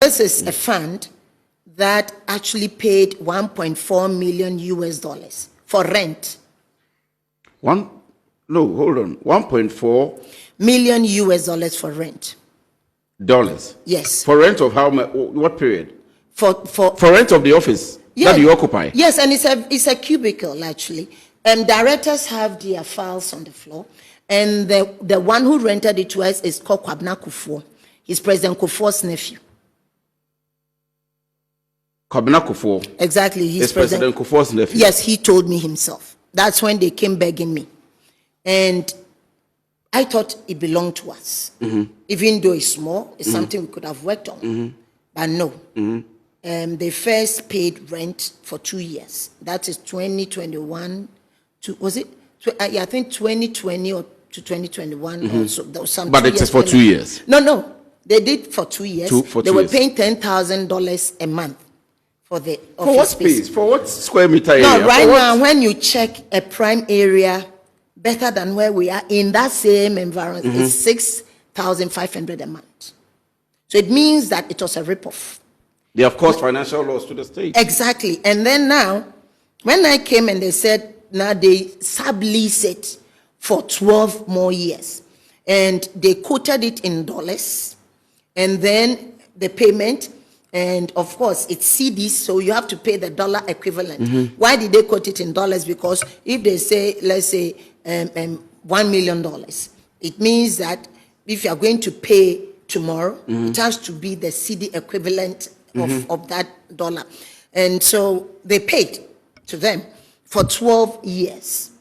This is a fund that actually paid $1.4 million for rent. Hold on. 1.4 million for rent. Dollars. Yes. For rent of how much? What period? For rent of the office that you occupy. Yes, and it's a cubicle actually. Directors have their files on the floor, and the one who rented it to us is called Kufour. He's President Kufour's nephew. Kufour. Exactly. He's President Kufour's nephew. Yes, he told me himself. That's when they came begging me. And I thought it belonged to us. Even though it's small, it's something we could have worked on. But no. They first paid rent for 2 years. That is 2021 to, was it? I think 2020 or to 2021 or so. There was some but it is for 2 years. No. They did for 2 years. They were paying $10,000 a month for the office for what space? For what square meter area? No, right now, when you check a prime area better than where we are in that same environment, it's 6,500 a month. So it means that it was a ripoff. They have caused financial loss to the state. Exactly. And then now, when I came and they said, now they sublease it for 12 more years. And they quoted it in dollars. And then the payment, and of course, it's CDs, so you have to pay the dollar equivalent. Why did they quote it in dollars? Because if they say, let's say, $1 million, it means that if you are going to pay tomorrow, it has to be the CD equivalent of that dollar. And so they paid to them for 12 years.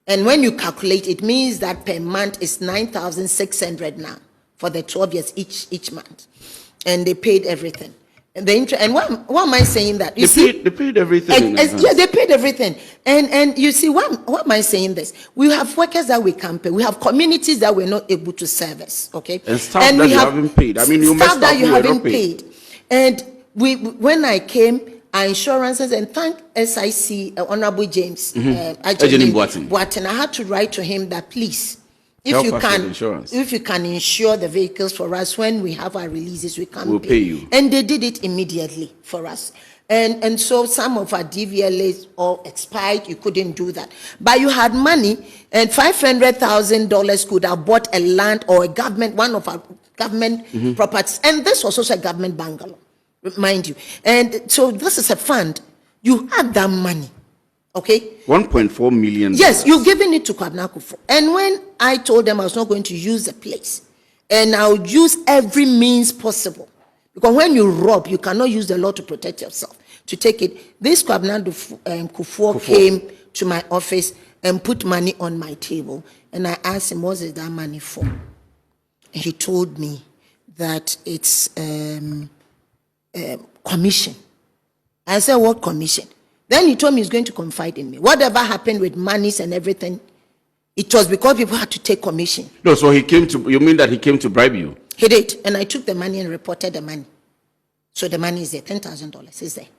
And when you calculate, it means that per month is $9,600 now for the 12 years each month. And they paid everything. And why am I saying that? They paid everything. Yeah, they paid everything. And you see, why am I saying this? We have workers that we can't pay. We have communities that we're not able to service. Okay, and staff that you haven't paid. I mean, you messed up. That you haven't paid. And when I came, our insurances, and thank SIC Honorable James Boatin, I had to write to him that please, if you can insure the vehicles for us when we have our releases, we'll pay you. And they did it immediately for us. And so some of our DVLAs all expired. You couldn't do that. But you had money, and $500,000 could have bought a land or a government, one of our government properties. And this was also a government bungalow, mind you. And so this is a fund. You had that money. Okay, 1.4 million. Yes, you're giving it to Kufour. And when I told them I was not going to use the place, and I'll use every means possible, because when you rob, you cannot use the law to protect yourself. To take it, this Kufour came to my office and put money on my table, and I asked him, "What is that money for?" And he told me that it's commission. I said, "What commission?" Then he told me he's going to confide in me. Whatever happened with monies and everything, it was because people had to take commission. No, so you mean that he came to bribe you? He did. And I took the money and reported the money. So the money is there. $10,000 is there.